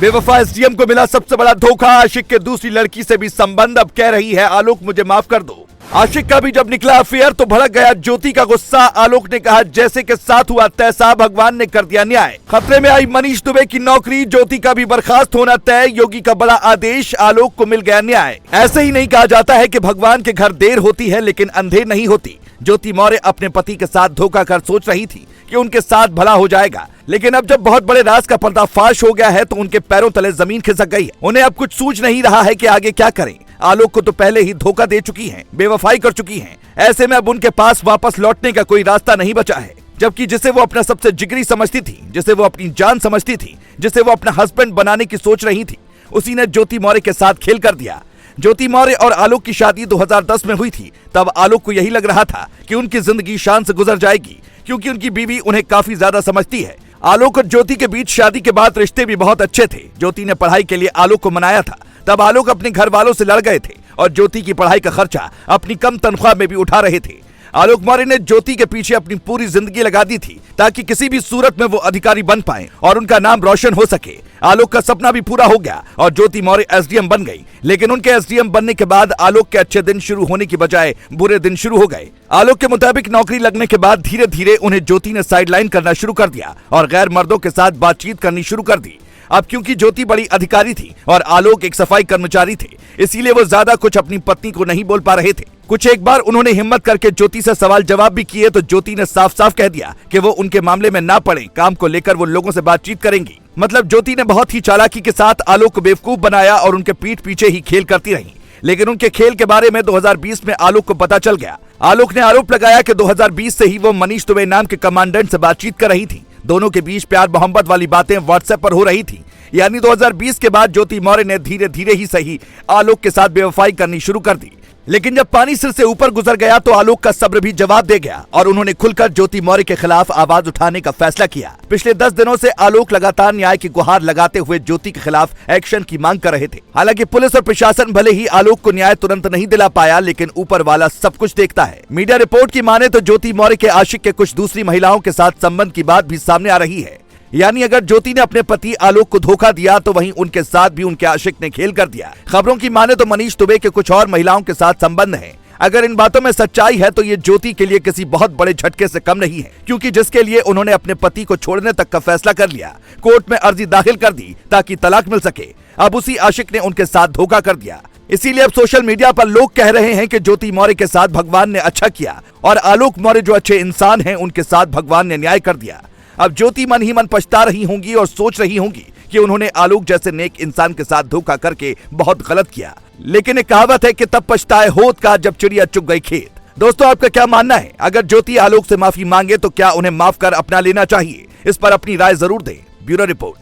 बेवफा एसडीएम को मिला सबसे बड़ा धोखा। आशिक के दूसरी लड़की से भी संबंध। अब कह रही है आलोक मुझे माफ कर दो। आशिक का भी जब निकला अफेयर तो भड़क गया ज्योति का गुस्सा। आलोक ने कहा जैसे के साथ हुआ तैसा भगवान ने कर दिया न्याय। खतरे में आई मनीष दुबे की नौकरी। ज्योति का भी बर्खास्त होना तय। योगी का बड़ा आदेश। आलोक को मिल गया न्याय। ऐसे ही नहीं कहा जाता है कि भगवान के घर देर होती है लेकिन अंधेर नहीं होती। ज्योति मौर्य अपने पति के साथ धोखा कर सोच रही थी कि उनके साथ भला हो जाएगा, लेकिन अब जब बहुत बड़े राज का पर्दाफाश हो गया है तो उनके पैरों तले जमीन खिसक गई है। उन्हें अब कुछ सूझ नहीं रहा है कि आगे क्या करें। आलोक को तो पहले ही धोखा दे चुकी हैं, बेवफाई कर चुकी हैं। ऐसे में अब उनके पास वापस लौटने का कोई रास्ता नहीं बचा है। जबकि जिसे वो अपना सबसे जिगरी समझती थी, जिसे वो अपनी जान समझती थी, जिसे वो अपना हस्बैंड बनाने की सोच रही थी, उसी ने ज्योति मौर्य के साथ खेल कर दिया। ज्योति मौर्य और आलोक की शादी 2010 में हुई थी। तब आलोक को यही लग रहा था कि उनकी जिंदगी शान से गुजर जाएगी, क्योंकि उनकी बीवी उन्हें काफी ज्यादा समझती है। आलोक और ज्योति के बीच शादी के बाद रिश्ते भी बहुत अच्छे थे। ज्योति ने पढ़ाई के लिए आलोक को मनाया था। तब आलोक अपने घर वालों से लड़ गए थे और ज्योति की पढ़ाई का खर्चा अपनी कम तनख्वाह में भी उठा रहे थे। आलोक मौर्य ने ज्योति के पीछे अपनी पूरी जिंदगी लगा दी थी ताकि किसी भी सूरत में वो अधिकारी बन पाए और उनका नाम रोशन हो सके। आलोक का सपना भी पूरा हो गया और ज्योति मौर्य एसडीएम बन गई। लेकिन उनके एसडीएम बनने के बाद आलोक के अच्छे दिन शुरू होने की बजाय बुरे दिन शुरू हो गए। आलोक के मुताबिक नौकरी लगने के बाद धीरे धीरे उन्हें ज्योति ने साइडलाइन करना शुरू कर दिया और गैर मर्दों के साथ बातचीत करनी शुरू कर दी। अब क्योंकि ज्योति बड़ी अधिकारी थी और आलोक एक सफाई कर्मचारी थे, इसीलिए वो ज्यादा कुछ अपनी पत्नी को नहीं बोल पा रहे थे। कुछ एक बार उन्होंने हिम्मत करके ज्योति से सवाल जवाब भी किए तो ज्योति ने साफ साफ कह दिया कि वो उनके मामले में ना पड़े। काम को लेकर वो लोगों से बातचीत करेंगी। मतलब ज्योति ने बहुत ही चालाकी के साथ आलोक को बेवकूफ बनाया और उनके पीठ पीछे ही खेल करती रही। लेकिन उनके खेल के बारे में 2020 में आलोक को पता चल गया। आलोक ने आरोप लगाया कि 2020 से ही वो मनीष दुबे नाम के कमांडेंट से बातचीत कर रही थी। दोनों के बीच प्यार मोहब्बत वाली बातें व्हाट्सएप पर हो रही थी। यानी 2020 के बाद ज्योति मौर्य ने धीरे धीरे ही सही आलोक के साथ बेवफाई करनी शुरू कर दी। लेकिन जब पानी सिर से ऊपर गुजर गया तो आलोक का सब्र भी जवाब दे गया और उन्होंने खुलकर ज्योति मौर्य के खिलाफ आवाज उठाने का फैसला किया। पिछले 10 दिनों से आलोक लगातार न्याय की गुहार लगाते हुए ज्योति के खिलाफ एक्शन की मांग कर रहे थे। हालांकि पुलिस और प्रशासन भले ही आलोक को न्याय तुरंत नहीं दिला पाया, लेकिन ऊपर वाला सब कुछ देखता है। मीडिया रिपोर्ट की माने तो ज्योति मौर्य के आशिक के कुछ दूसरी महिलाओं के साथ संबंध की बात भी सामने आ रही है। यानी अगर ज्योति ने अपने पति आलोक को धोखा दिया तो वहीं उनके साथ भी उनके आशिक ने खेल कर दिया। खबरों की माने तो मनीष दुबे के कुछ और महिलाओं के साथ संबंध है। अगर इन बातों में सच्चाई है तो ये ज्योति के लिए किसी बहुत बड़े झटके से कम नहीं है, क्योंकि जिसके लिए उन्होंने अपने पति को छोड़ने तक का फैसला कर लिया, कोर्ट में अर्जी दाखिल कर दी ताकि तलाक मिल सके, अब उसी आशिक ने उनके साथ धोखा कर दिया। इसीलिए अब सोशल मीडिया पर लोग कह रहे हैं कि ज्योति मौर्य के साथ भगवान ने अच्छा किया और आलोक मौर्य जो अच्छे इंसान हैं उनके साथ भगवान ने न्याय कर दिया। अब ज्योति मन ही मन पछता रही होंगी और सोच रही होंगी कि उन्होंने आलोक जैसे नेक इंसान के साथ धोखा करके बहुत गलत किया। लेकिन एक कहावत है कि तब पछताए होत का जब चिड़िया चुग गई खेत। दोस्तों, आपका क्या मानना है? अगर ज्योति आलोक से माफी मांगे तो क्या उन्हें माफ कर अपना लेना चाहिए? इस पर अपनी राय जरूर दें। Bureau report.